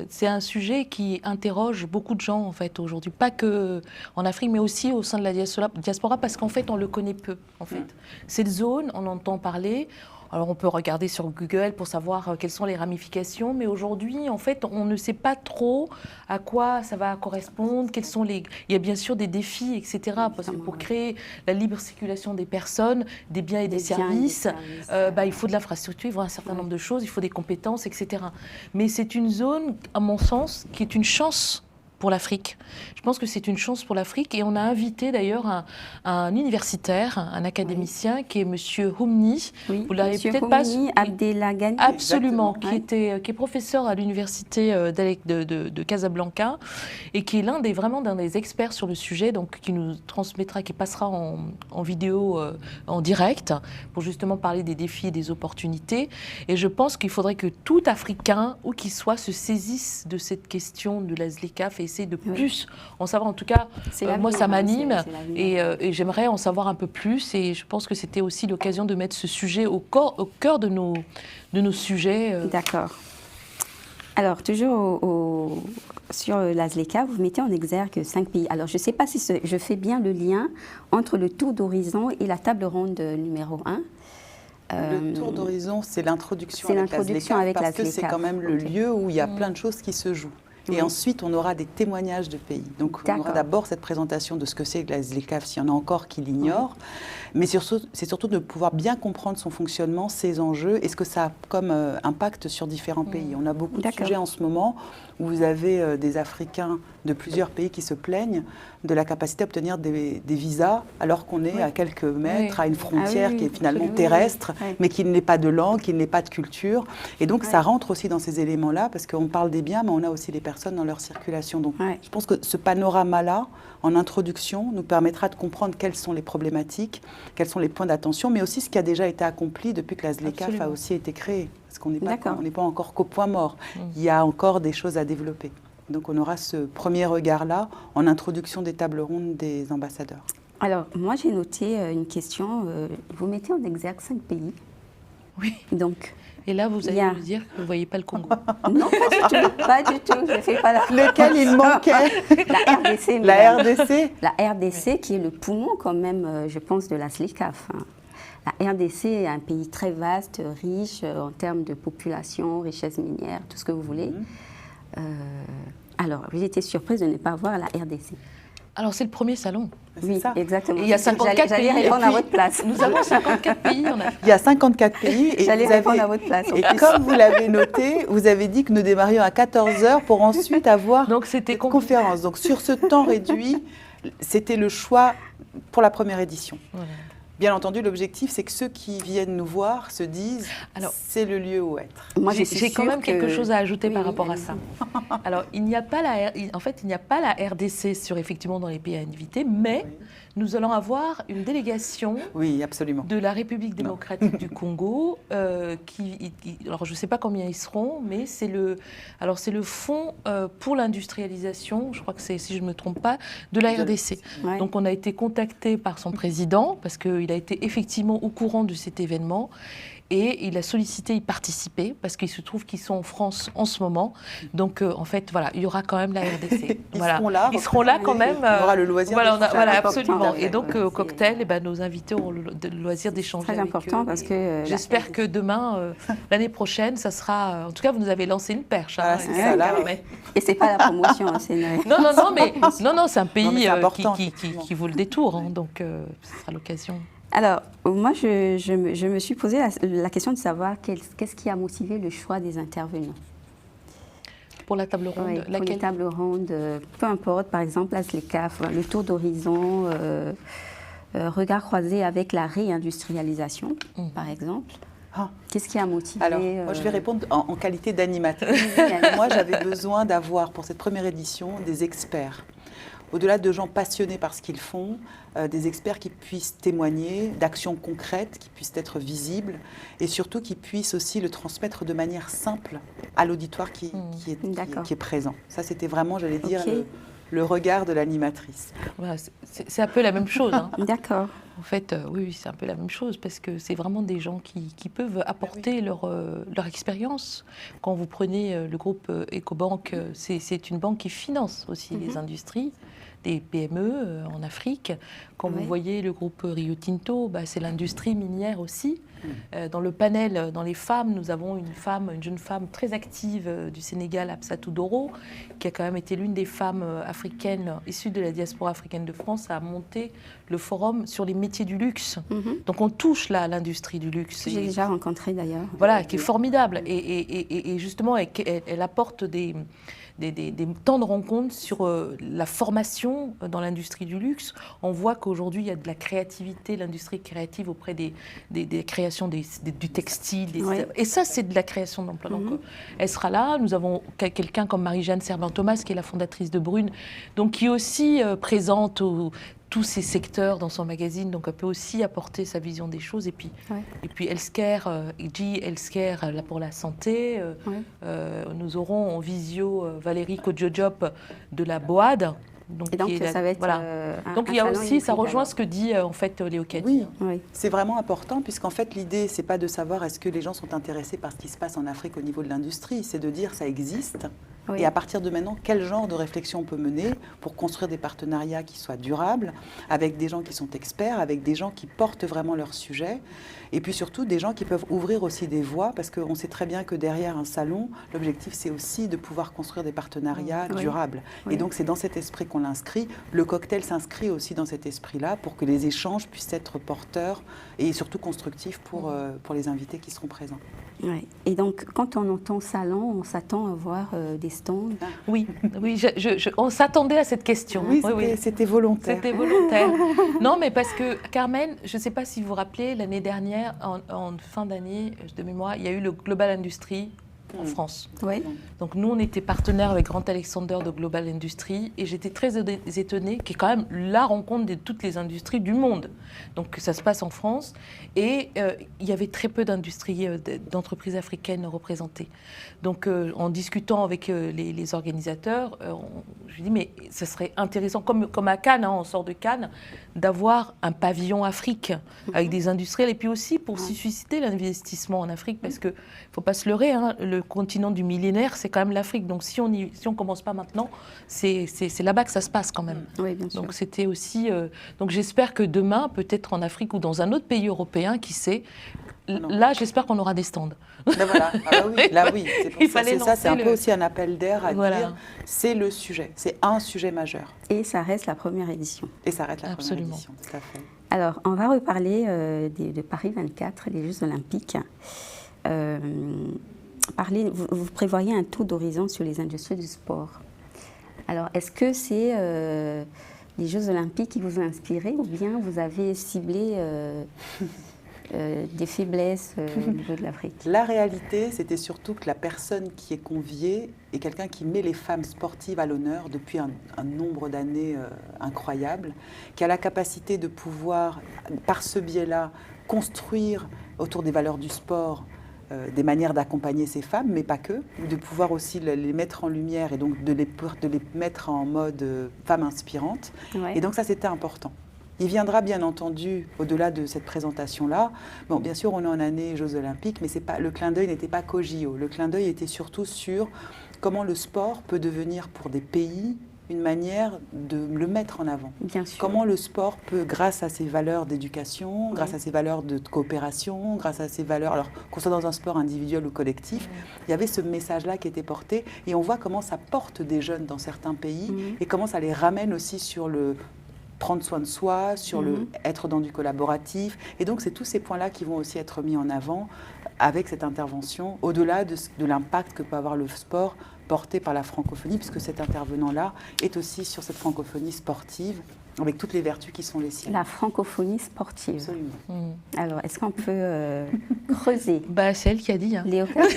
C'est un sujet qui interroge beaucoup de gens, en fait, aujourd'hui. Pas que en Afrique, mais aussi au sein de la diaspora, parce qu'en fait, on le connaît peu, en fait. Cette zone, on entend parler. Alors on peut regarder sur Google pour savoir quelles sont les ramifications, mais aujourd'hui, en fait, on ne sait pas trop à quoi ça va correspondre, quels sont les... Il y a bien sûr des défis, etc. Parce que pour créer la libre circulation des personnes, des biens et des services, il faut de l'infrastructure, il faut un certain nombre de choses, il faut des compétences, etc. Mais c'est une zone, à mon sens, qui est une chance pour l'Afrique. Je pense que c'est une chance pour l'Afrique et on a invité d'ailleurs un universitaire, un académicien qui est Monsieur Houmni. Oui, vous l'avez peut-être pas Abdelghani. Absolument, qui est professeur à l'université de Casablanca et qui est vraiment d'un des experts sur le sujet, donc qui nous transmettra, qui passera en vidéo en direct pour justement parler des défis et des opportunités. Et je pense qu'il faudrait que tout Africain, où qu'il soit, se saisisse de cette question de la ZLECAf et essayer de plus en savoir. En tout cas, moi, ça m'anime et j'aimerais en savoir un peu plus. Et je pense que c'était aussi l'occasion de mettre ce sujet au cœur de nos sujets. D'accord. Alors, toujours sur la ZLECAf, vous mettez en exergue 5 pays. Alors, je ne sais pas si je fais bien le lien entre le tour d'horizon et la table ronde numéro 1. Le tour d'horizon, c'est l'introduction avec la ZLECAf, parce que c'est quand même le lieu où il y a plein de choses qui se jouent. Et ensuite, on aura des témoignages de pays. Donc, on aura d'abord cette présentation de ce que c'est que la ZLECAf, s'il y en a encore qui l'ignorent. Mais c'est surtout de pouvoir bien comprendre son fonctionnement, ses enjeux et ce que ça a comme impact sur différents pays. On a beaucoup de sujets en ce moment où vous avez des Africains de plusieurs pays qui se plaignent de la capacité à obtenir des visas alors qu'on est à quelques mètres, à une frontière qui est finalement terrestre, mais qui n'est pas de langue, qui n'est pas de culture. Et donc, ça rentre aussi dans ces éléments-là parce qu'on parle des biens, mais on a aussi les personnes dans leur circulation. Donc, je pense que ce panorama-là, en introduction, nous permettra de comprendre quelles sont les problématiques, quels sont les points d'attention, mais aussi ce qui a déjà été accompli depuis que la ZLECAf a aussi été créée. Parce qu'on n'est pas encore qu'au point mort. Il y a encore des choses à développer. Donc on aura ce premier regard-là en introduction des tables rondes des ambassadeurs. Alors, moi j'ai noté une question. Vous mettez en exergue 5 pays. Oui. Donc, et là, vous allez me dire que vous ne voyez pas le Congo. Non, pas du tout. Je ne fais pas la... Lequel il manquait? La RDC. La RDC. La RDC qui est le poumon quand même, je pense, de la ZLECAf. La RDC est un pays très vaste, riche en termes de population, richesse minière, tout ce que vous voulez. Alors, j'ai été surprise de ne pas voir la RDC. Alors, c'est le premier salon. Oui, exactement. Et il y a 54 pays. J'allais répondre à votre place. Nous avons 54 pays. Il y a 54 pays. J'allais répondre à votre place. Et comme vous l'avez noté, vous avez dit que nous démarrions à 14h pour ensuite avoir une conférence. Donc, sur ce temps réduit, c'était le choix pour la première édition. Voilà. Bien entendu, l'objectif, c'est que ceux qui viennent nous voir se disent c'est le lieu où être. Moi, j'ai quand même quelque chose à ajouter par rapport à ça. Alors, il n'y a pas la RDC effectivement dans les pays à inviter, mais nous allons avoir une délégation de la République démocratique du Congo alors je ne sais pas combien ils seront, mais c'est le Fonds pour l'industrialisation, je crois que c'est, si je ne me trompe pas, de la RDC. Ouais. Donc on a été contacté par son président parce qu'il a été effectivement au courant de cet événement. Et il a sollicité y participer parce qu'il se trouve qu'ils sont en France en ce moment. Donc, en fait, voilà, il y aura quand même la RDC. Ils seront là quand même. On aura le loisir d'échanger. Voilà, absolument. Et donc, au cocktail, nos invités auront le loisir d'échanger avec eux. Très important parce que... J'espère que demain, l'année prochaine, ça sera... En tout cas, vous nous avez lancé une perche. C'est ça, là. Et c'est pas la promotion. Non, c'est un pays qui vaut le détour. Donc, ce sera l'occasion... Alors, moi, je me suis posé la question de savoir qu'est-ce qui a motivé le choix des intervenants. Pour la table ronde, pour les tables rondes, peu importe, par exemple, la ZLECAf, le tour d'horizon, regard croisé avec la réindustrialisation, par exemple. Qu'est-ce qui a motivé Alors, moi, je vais répondre en qualité d'animatrice. Moi, j'avais besoin d'avoir, pour cette première édition, des experts. Au-delà de gens passionnés par ce qu'ils font, des experts qui puissent témoigner d'actions concrètes, qui puissent être visibles et surtout qui puissent aussi le transmettre de manière simple à l'auditoire qui est présent. Ça, c'était vraiment, j'allais dire, le regard de l'animatrice. Voilà, c'est un peu la même chose. D'accord. En fait, oui, c'est un peu la même chose, parce que c'est vraiment des gens qui peuvent apporter leur expérience. Quand vous prenez le groupe Ecobank, c'est une banque qui finance aussi les industries, des PME en Afrique. Quand vous voyez le groupe Rio Tinto, c'est l'industrie minière aussi. Dans le panel, dans les femmes, nous avons une jeune femme très active du Sénégal, Absatou Doro, qui a quand même été l'une des femmes africaines issues de la diaspora africaine de France à monter le forum sur les métiers du luxe. Donc on touche là à l'industrie du luxe. J'ai déjà rencontré d'ailleurs. Voilà, qui est formidable. Et justement, elle apporte des temps de rencontre sur la formation dans l'industrie du luxe. On voit qu'aujourd'hui, il y a de la créativité, l'industrie créative auprès des créations du textile. Et ça, c'est de la création d'emplois. Donc, elle sera là. Nous avons quelqu'un comme Marie-Jeanne Servan-Thomas, qui est la fondatrice de Brune, donc qui est aussi présente tous ces secteurs dans son magazine, donc elle peut aussi apporter sa vision des choses. Et puis Healthcare, Healthcare là pour la santé. Nous aurons en visio Valérie Kodjo-Diop de la BOAD. Donc ça va être donc il y a aussi, ça rejoint ce que dit en fait Léo Kadi. Oui. C'est vraiment important, puisqu'en fait l'idée c'est pas de savoir est-ce que les gens sont intéressés par ce qui se passe en Afrique au niveau de l'industrie, c'est de dire ça existe. Et à partir de maintenant, quel genre de réflexion on peut mener pour construire des partenariats qui soient durables, avec des gens qui sont experts, avec des gens qui portent vraiment leur sujet, et puis surtout des gens qui peuvent ouvrir aussi des voies, parce qu'on sait très bien que derrière un salon, l'objectif c'est aussi de pouvoir construire des partenariats durables. Et donc c'est dans cet esprit qu'on l'inscrit. Le cocktail s'inscrit aussi dans cet esprit-là pour que les échanges puissent être porteurs et surtout constructifs pour les invités qui seront présents. Ouais. Et donc, quand on entend salon, on s'attend à voir des stands. Oui, on s'attendait à cette question. Oui, c'était volontaire. C'était volontaire. Non, mais parce que, Carmen, je ne sais pas si vous vous rappelez, l'année dernière, en fin d'année de mémoire, il y a eu le Global Industry en France. Oui. Donc nous, on était partenaires avec Grant Alexander de Global Industry, et j'étais très étonnée qu'il y ait quand même la rencontre de toutes les industries du monde. Donc ça se passe en France, et il y avait très peu d'industries, d'entreprises africaines représentées. Donc en discutant avec les organisateurs, je lui dis mais ce serait intéressant, comme à Cannes, on sort de Cannes, d'avoir un pavillon Afrique avec des industriels, et puis aussi pour susciter l'investissement en Afrique, parce qu'il ne faut pas se leurrer, le continent du millénaire, c'est quand même l'Afrique. Donc si on commence pas maintenant, c'est là-bas que ça se passe quand même. Oui, bien sûr. Donc c'était aussi. Donc j'espère que demain, peut-être en Afrique ou dans un autre pays européen, qui sait. Là, j'espère qu'on aura des stands. Ben voilà. Là oui. C'est un peu aussi un appel d'air à dire, c'est le sujet, c'est un sujet majeur. Et ça reste la première édition. Absolument. Édition, tout à fait. Alors, on va reparler de Paris 24, les Jeux Olympiques. Vous prévoyez un tour d'horizon sur les industries du sport. Alors, est-ce que c'est les Jeux Olympiques qui vous ont inspiré, ou bien vous avez ciblé des faiblesses au niveau de l'Afrique? La réalité, c'était surtout que la personne qui est conviée est quelqu'un qui met les femmes sportives à l'honneur depuis un nombre d'années incroyable, qui a la capacité de pouvoir, par ce biais-là, construire autour des valeurs du sport des manières d'accompagner ces femmes, mais pas que, de pouvoir aussi les mettre en lumière et donc de les mettre en mode femme inspirante. Ouais. Et donc ça, c'était important. Il viendra bien entendu, au-delà de cette présentation-là, bon, bien sûr, on est en année Jeux Olympiques, mais le clin d'œil n'était pas qu'au JO. Le clin d'œil était surtout sur comment le sport peut devenir pour des pays une manière de le mettre en avant. Bien sûr. Comment le sport peut, grâce à ses valeurs d'éducation, grâce à ses valeurs de coopération, grâce à ses valeurs, alors qu'on soit dans un sport individuel ou collectif, il y avait ce message-là qui était porté, et on voit comment ça porte des jeunes dans certains pays, et comment ça les ramène aussi sur le prendre soin de soi, sur le être dans du collaboratif. Et donc, c'est tous ces points-là qui vont aussi être mis en avant avec cette intervention, au-delà de l'impact que peut avoir le sport porté par la francophonie, puisque cet intervenant-là est aussi sur cette francophonie sportive, avec toutes les vertus qui sont les siennes. La francophonie sportive. Absolument. Alors, est-ce qu'on peut creuser? C'est elle qui a dit. Léo Kadi.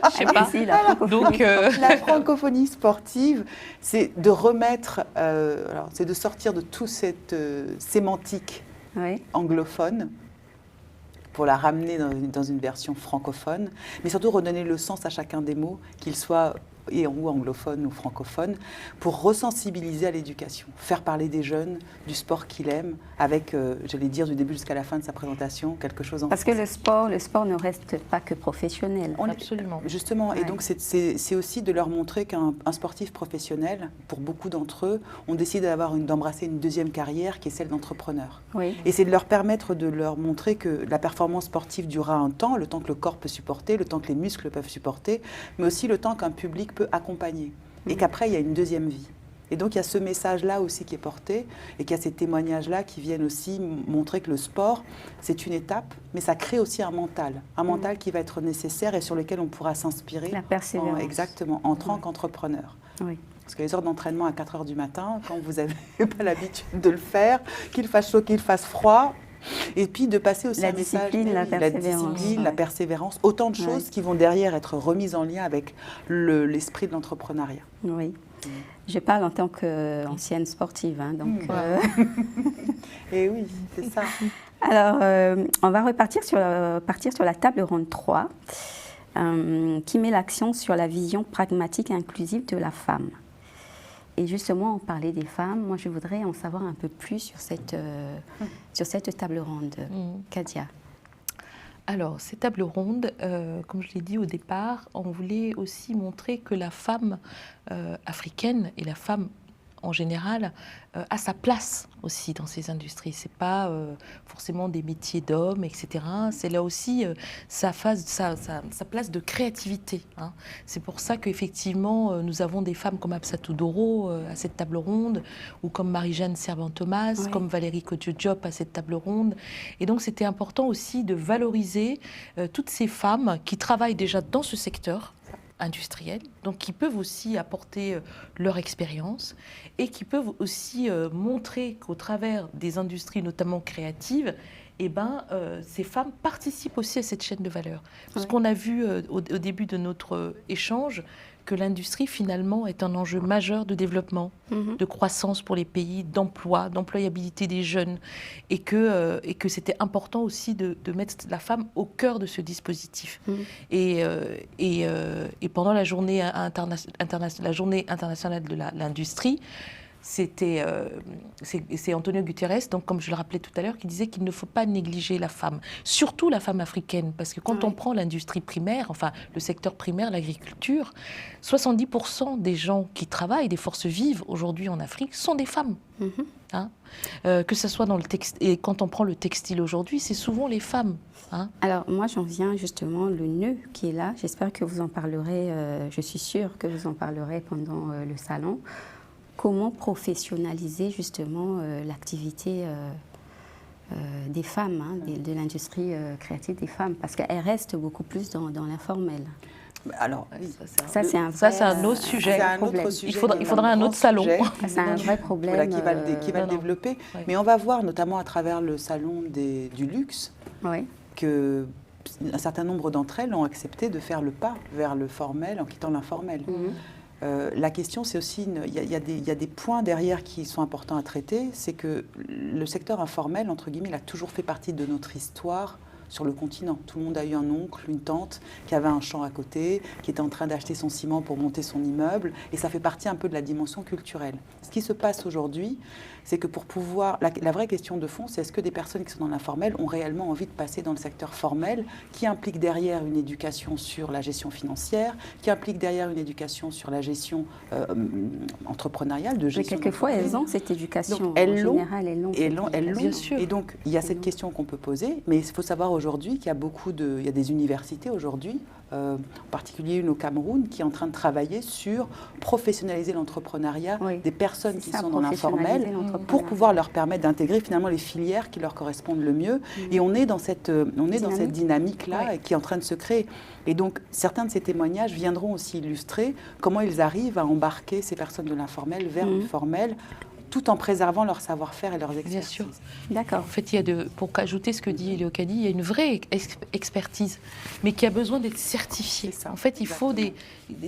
Je sais pas. Si, donc, la francophonie sportive, c'est de remettre, c'est de sortir de toute cette sémantique anglophone, pour la ramener dans une version francophone, mais surtout redonner le sens à chacun des mots, qu'ils soient ou anglophones ou francophones, pour resensibiliser à l'éducation, faire parler des jeunes du sport qu'il aime, avec, j'allais dire, du début jusqu'à la fin de sa présentation, quelque chose en Parce que le sport ne reste pas que professionnel. Absolument. Justement, et donc c'est aussi de leur montrer qu'un sportif professionnel, pour beaucoup d'entre eux, ont décidé d'embrasser une deuxième carrière qui est celle d'entrepreneur. Oui. Et c'est de leur permettre de leur montrer que la performance sportive durera un temps, le temps que le corps peut supporter, le temps que les muscles peuvent supporter, mais aussi le temps qu'un public peut accompagner. Et qu'après, il y a une deuxième vie. Et donc, il y a ce message-là aussi qui est porté, et qu'il y a ces témoignages-là qui viennent aussi montrer que le sport, c'est une étape, mais ça crée aussi un mental qui va être nécessaire et sur lequel on pourra s'inspirer. La persévérance. Exactement, en tant qu'entrepreneur. Oui. Parce que les heures d'entraînement à 4 heures du matin, quand vous n'avez pas l'habitude de le faire, qu'il fasse chaud, qu'il fasse froid, et puis de passer aussi un message, la discipline, la persévérance, autant de choses qui vont derrière être remises en lien avec l'esprit de l'entrepreneuriat. Oui. Je parle en tant qu'ancienne sportive. Hein, donc, Et oui, c'est ça. Alors, on va partir sur la table ronde 3, qui met l'accent sur la vision pragmatique et inclusive de la femme. Et justement, on parlait des femmes. Moi, je voudrais en savoir un peu plus sur cette table ronde. Kadia. Alors, ces tables rondes, comme je l'ai dit au départ, on voulait aussi montrer que la femme africaine et la femme en général a sa place aussi dans ces industries. C'est pas forcément des métiers d'hommes, etc. C'est là aussi sa place de créativité. Hein. C'est pour ça qu'effectivement, nous avons des femmes comme Absatou Doro à cette table ronde, ou comme Marie-Jeanne Servan-Thomas, comme Valérie Kotio-Diop à cette table ronde. Et donc, c'était important aussi de valoriser toutes ces femmes qui travaillent déjà dans ce secteur industriels, donc qui peuvent aussi apporter leur expérience et qui peuvent aussi montrer qu'au travers des industries, notamment créatives, ces femmes participent aussi à cette chaîne de valeur. Parce qu'on a vu au début de notre échange que l'industrie, finalement, est un enjeu majeur de développement, de croissance pour les pays, d'emploi, d'employabilité des jeunes, et que c'était important aussi de mettre la femme au cœur de ce dispositif. Et pendant la journée internationale de l'industrie, c'est Antonio Guterres, donc comme je le rappelais tout à l'heure, qui disait qu'il ne faut pas négliger la femme, surtout la femme africaine, parce que quand on prend l'industrie primaire, enfin le secteur primaire, l'agriculture, 70% des gens qui travaillent, des forces vives aujourd'hui en Afrique, sont des femmes. Hein, que ce soit dans le textile, et quand on prend le textile aujourd'hui, c'est souvent les femmes. Hein. Alors moi j'en viens justement, le nœud qui est là, j'espère que vous en parlerez, je suis sûre que vous en parlerez pendant le salon. Comment professionnaliser justement l'activité des femmes, hein, de l'industrie créative des femmes, parce qu'elles restent beaucoup plus dans l'informel. Alors, ça c'est un autre sujet. Il faudra un autre salon. C'est un vrai problème. Qui va le développer. Oui. Mais on va voir, notamment à travers le salon du luxe, que un certain nombre d'entre elles ont accepté de faire le pas vers le formel en quittant l'informel. La question, c'est aussi, il y a des points derrière qui sont importants à traiter. C'est que le secteur informel, entre guillemets, il a toujours fait partie de notre histoire sur le continent. Tout le monde a eu un oncle, une tante qui avait un champ à côté, qui était en train d'acheter son ciment pour monter son immeuble. Et ça fait partie un peu de la dimension culturelle. Ce qui se passe aujourd'hui, c'est que pour pouvoir... La vraie question de fond, c'est est-ce que des personnes qui sont dans l'informel ont réellement envie de passer dans le secteur formel, qui implique derrière une éducation sur la gestion financière, qui implique derrière une éducation sur la gestion entrepreneuriale, de gestion. Mais quelquefois, elles ont cette éducation. Donc, elles l'ont. Bien sûr. Et donc, il y a cette question qu'on peut poser, mais il faut savoir aujourd'hui qu'il y a il y a des universités aujourd'hui, en particulier une au Cameroun, qui est en train de travailler sur professionnaliser l'entrepreneuriat des personnes qui sont dans l'informel pour pouvoir leur permettre d'intégrer finalement les filières qui leur correspondent le mieux. Et on est dans cette dynamique-là qui est en train de se créer. Et donc, certains de ces témoignages viendront aussi illustrer comment ils arrivent à embarquer ces personnes de l'informel vers le formel, tout en préservant leur savoir-faire et leurs expertises. Bien sûr. D'accord. En fait, pour ajouter ce que dit Léocadie, il y a une vraie expertise, mais qui a besoin d'être certifiée. En fait, il faut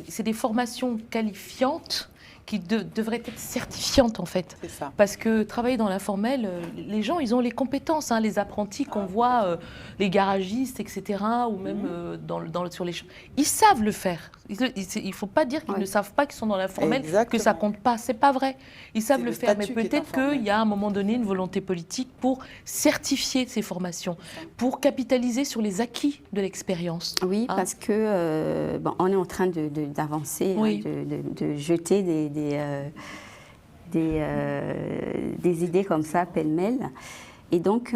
c'est des formations qualifiantes qui devraient être certifiantes, en fait. C'est ça. Parce que travailler dans l'informel, les gens, ils ont les compétences, hein, les apprentis qu'on voit, les garagistes, etc., ou même sur les... Ils savent le faire. Il ne faut pas dire qu'ils ne savent pas qu'ils sont dans l'informel, que ça ne compte pas. Ce n'est pas vrai. Ils savent le faire, mais peut-être qu'il y a à un moment donné une volonté politique pour certifier ces formations, pour capitaliser sur les acquis de l'expérience. Oui, parce que on est en train d'avancer, de jeter des idées comme ça, pêle-mêle. Et donc,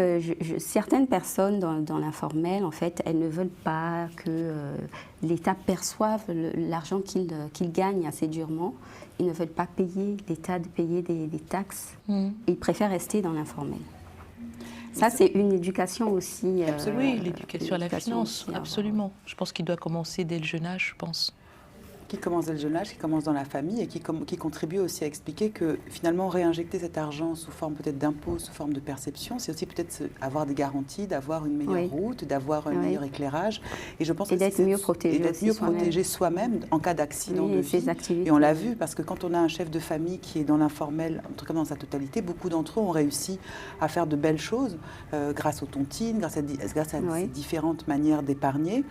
certaines personnes dans l'informel, en fait, elles ne veulent pas que l'État perçoive l'argent qu'il gagne assez durement. Ils ne veulent pas payer l'État de payer des taxes. Ils préfèrent rester dans l'informel. Ça, c'est une éducation aussi. Oui, l'éducation à la finance, absolument. Je pense qu'il doit commencer dès le jeune âge, je pense. Qui commence dès le jeune âge, qui commence dans la famille et qui contribue aussi à expliquer que finalement réinjecter cet argent sous forme peut-être d'impôt, sous forme de perception, c'est aussi peut-être avoir des garanties, d'avoir une meilleure route, d'avoir un meilleur éclage. Et je pense d'être mieux protégé. Et d'être mieux protégé soi-même en cas d'accident de vie. Et on l'a vu parce que quand on a un chef de famille qui est dans l'informel, en tout cas dans sa totalité, beaucoup d'entre eux ont réussi à faire de belles choses grâce aux tontines, grâce à ces différentes manières d'épargner.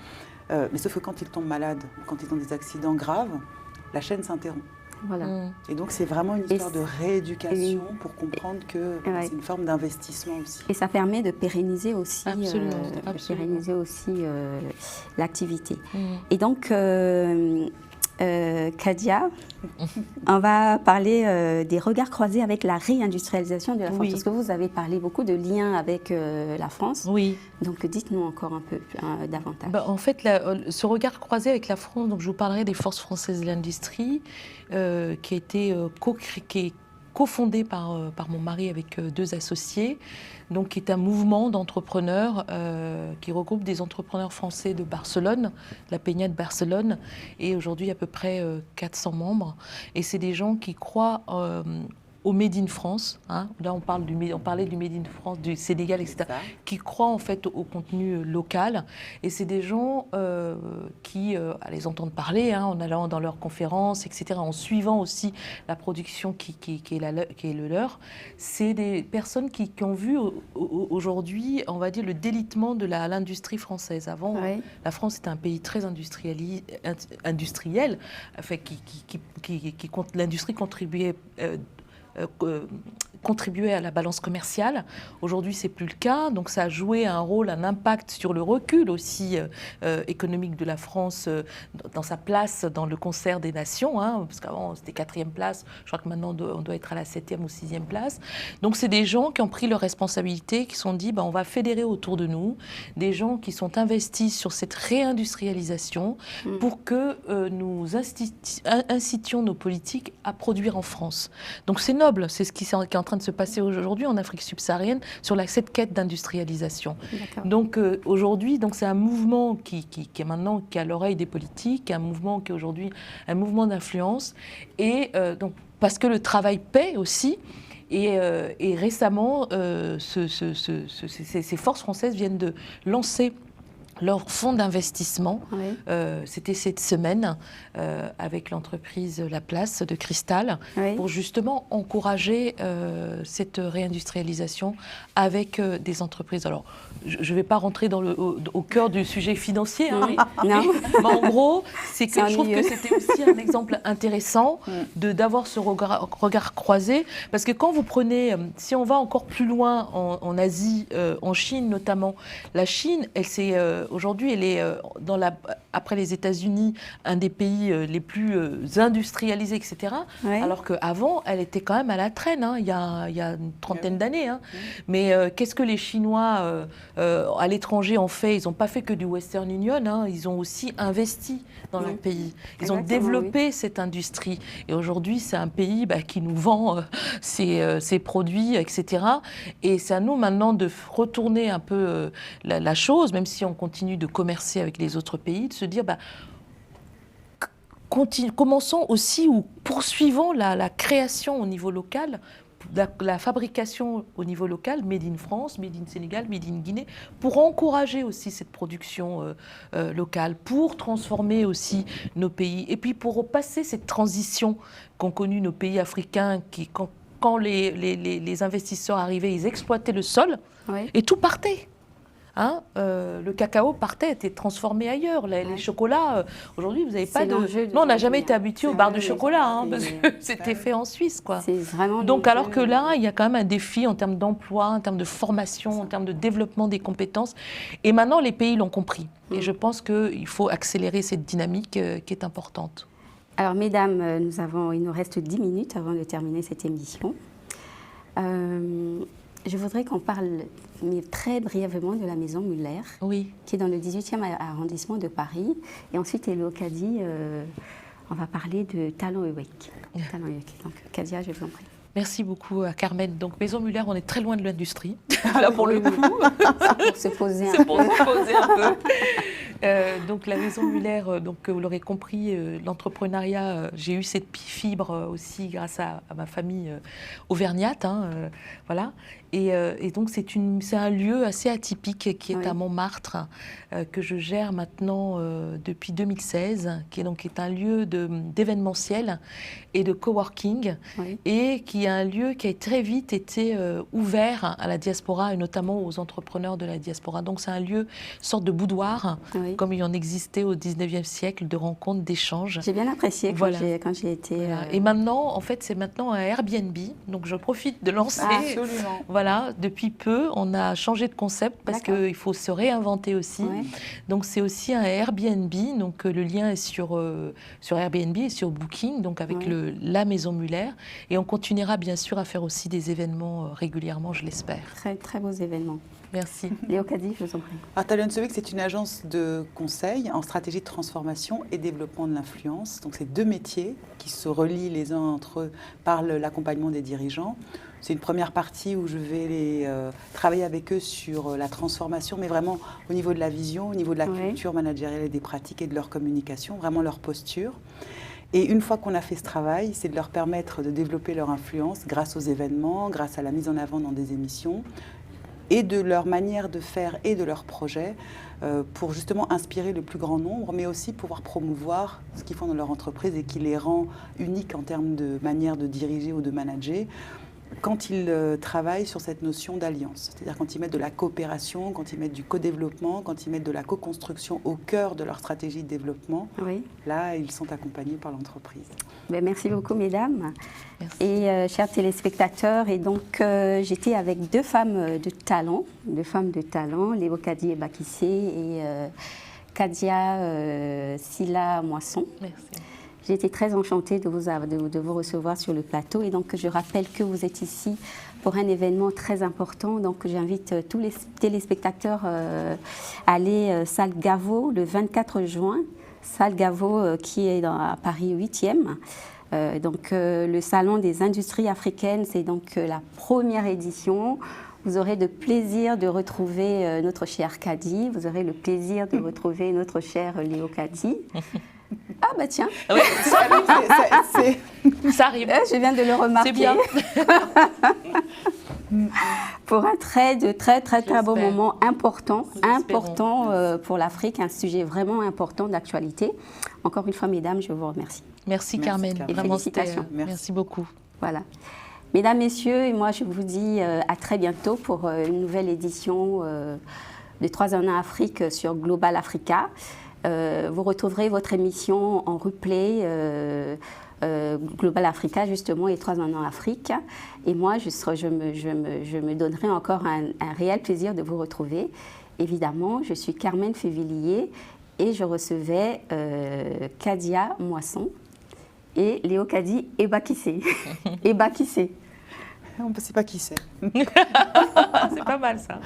Mais sauf que quand ils tombent malades, quand ils ont des accidents graves, la chaîne s'interrompt. Voilà. Et donc c'est vraiment une histoire de rééducation pour comprendre que c'est une forme d'investissement aussi. Et ça permet de pérenniser aussi l'activité. Et donc, Kadia, on va parler des regards croisés avec la réindustrialisation de la France, parce que vous avez parlé beaucoup de liens avec la France. Oui. Donc dites-nous encore un peu davantage. En fait, ce regard croisé avec la France, donc je vous parlerai des Forces françaises de l'industrie, qui a été cofondé par mon mari avec 2 associés, donc qui est un mouvement d'entrepreneurs qui regroupe des entrepreneurs français de Barcelone, la Peña de Barcelone, et aujourd'hui à peu près 400 membres. Et c'est des gens qui croient au Made in France, hein. Là on parlait du Made in France, du Sénégal, etc., qui croient en fait au contenu local. Et c'est des gens qui, à les entendre parler, hein, en allant dans leurs conférences, etc., en suivant aussi la production qui est le leur, c'est des personnes qui ont vu aujourd'hui, on va dire, le délitement de l'industrie française. Avant, la France était un pays très industriel, enfin, l'industrie contribuait à la balance commerciale. Aujourd'hui, c'est plus le cas. Donc, ça a joué un rôle, un impact sur le recul aussi économique de la France dans sa place dans le concert des nations, hein, parce qu'avant, c'était 4e place. Je crois que maintenant, on doit être à la 7e ou 6e place. Donc, c'est des gens qui ont pris leurs responsabilités, qui se sont dit, on va fédérer autour de nous des gens qui sont investis sur cette réindustrialisation pour que nous incitions nos politiques à produire en France. Donc, c'est noble. C'est ce qui est en train de se passer aujourd'hui en Afrique subsaharienne sur cette quête d'industrialisation. Donc aujourd'hui, c'est un mouvement qui est maintenant qui est à l'oreille des politiques, un mouvement qui est aujourd'hui un mouvement d'influence, et donc parce que le travail paie aussi. Et récemment, ces forces françaises viennent de lancer leur fonds d'investissement. C'était cette semaine avec l'entreprise La Place de Cristal pour justement encourager cette réindustrialisation avec des entreprises. Alors, je ne vais pas rentrer au cœur du sujet financier, hein, mais en gros, c'est que je trouve que c'était aussi un exemple intéressant d'avoir ce regard croisé, parce que quand vous prenez, si on va encore plus loin en Asie, en Chine notamment, la Chine, aujourd'hui, elle est, après les États-Unis, un des pays les plus industrialisés, etc. Alors qu'avant, elle était quand même à la traîne, hein, il y a une trentaine d'années. Hein. Mais qu'est-ce que les Chinois à l'étranger ont fait? Ils n'ont pas fait que du Western Union, hein, ils ont aussi investi dans leur pays. Ils ont développé cette industrie. Et aujourd'hui, c'est un pays qui nous vend ses produits, etc. Et c'est à nous maintenant de retourner un peu la chose, même si on continue de commercer avec les autres pays, de se dire commençons aussi ou poursuivons la création au niveau local, la fabrication au niveau local, Made in France, Made in Sénégal, Made in Guinée, pour encourager aussi cette production locale, pour transformer aussi nos pays, et puis pour passer cette transition qu'ont connue nos pays africains, qui, quand les investisseurs arrivaient, ils exploitaient le sol et tout partait. Hein, le cacao partait, était transformé ailleurs. Les chocolats, aujourd'hui, vous n'avez pas de... Non, on n'a jamais été habitué aux barres de chocolat, hein, parce que c'était fait en Suisse, quoi. Donc, alors que là, il y a quand même un défi en termes d'emploi, en termes de formation, en termes de développement des compétences. Et maintenant, les pays l'ont compris. Et je pense qu'il faut accélérer cette dynamique qui est importante. Alors, mesdames, il nous reste 10 minutes avant de terminer cette émission. Je voudrais qu'on parle, mais très brièvement, de la maison Muller, qui est dans le 18e arrondissement de Paris. Et ensuite, Hello Kadi, on va parler de Talent Ewek. Donc, Kadia, je vous en prie. Merci beaucoup à Carmen. Donc, Maison Muller, on est très loin de l'industrie, là pour le coup. C'est pour se poser un peu. Donc la Maison Muller, donc vous l'aurez compris, l'entrepreneuriat, j'ai eu cette fibre aussi grâce à ma famille auvergnate, voilà. Et donc c'est un lieu assez atypique qui est à Montmartre, que je gère maintenant depuis 2016, qui est un lieu d'événementiel et de coworking, et qui est un lieu qui a très vite été ouvert à la diaspora et notamment aux entrepreneurs de la diaspora. Donc c'est un lieu, sorte de boudoir, comme il en existait au 19e siècle, de rencontres, d'échanges. J'ai bien apprécié quand j'ai été... Et maintenant, en fait, c'est maintenant un Airbnb, donc je profite de lancer... Absolument. Voilà, depuis peu, on a changé de concept parce qu'il faut se réinventer aussi. Donc c'est aussi un Airbnb, donc le lien est sur Airbnb et sur Booking, donc avec la Maison Muller. Et on continuera bien sûr à faire aussi des événements régulièrement, je l'espère. Très, très beaux événements. Merci. Léo Kadi, je vous en prie. Talent Ewek, c'est une agence de conseil en stratégie de transformation et développement de l'influence. Donc, c'est deux métiers qui se relient les uns entre eux par l'accompagnement des dirigeants. C'est une première partie où je vais travailler avec eux sur la transformation, mais vraiment au niveau de la vision, au niveau de la culture managériale et des pratiques et de leur communication, vraiment leur posture. Et une fois qu'on a fait ce travail, c'est de leur permettre de développer leur influence grâce aux événements, grâce à la mise en avant dans des émissions, et de leur manière de faire et de leurs projets pour justement inspirer le plus grand nombre, mais aussi pouvoir promouvoir ce qu'ils font dans leur entreprise et qui les rend uniques en termes de manière de diriger ou de manager quand ils travaillent sur cette notion d'alliance. C'est-à-dire quand ils mettent de la coopération, quand ils mettent du co-développement, quand ils mettent de la co-construction au cœur de leur stratégie de développement, là, ils sont accompagnés par l'entreprise. Merci beaucoup, mesdames. Merci. Et chers téléspectateurs, et donc j'étais avec deux femmes de talent, Léo Kadi et Bakissé et Kadia Silla Moisson. Merci. J'ai été très enchantée de vous recevoir sur le plateau. Et donc, je rappelle que vous êtes ici pour un événement très important. Donc, j'invite tous les téléspectateurs à aller salle Gaveau le 24 juin. Salle Gaveau qui est à Paris 8e. Donc, le Salon des industries africaines, c'est donc la première édition. Vous aurez le plaisir de retrouver notre cher Kadi. Vous aurez le plaisir de retrouver notre cher Léo Kadi. Ah bah tiens, oui, ça arrive. Je viens de le remarquer. C'est bien. Pour un très beau moment important pour l'Afrique, un sujet vraiment important d'actualité. Encore une fois, mesdames, je vous remercie. Merci Carmen. Et félicitations. Merci beaucoup. Voilà. Mesdames, messieurs, et moi je vous dis à très bientôt pour une nouvelle édition de 3 ans en Afrique sur Global Africa. Vous retrouverez votre émission en replay Global Africa, justement, et 3 ans en Afrique. Et moi, je me donnerai encore un réel plaisir de vous retrouver. Évidemment, je suis Carmen Févillier et je recevais Kadia Moisson et Léo Kadi et Bakissé. On ne sait pas qui c'est. C'est pas mal ça.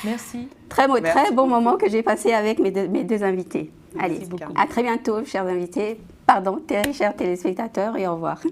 Merci. Très bon moment que j'ai passé avec mes deux invités. Allez, à très bientôt, chers invités. Chers téléspectateurs, et au revoir.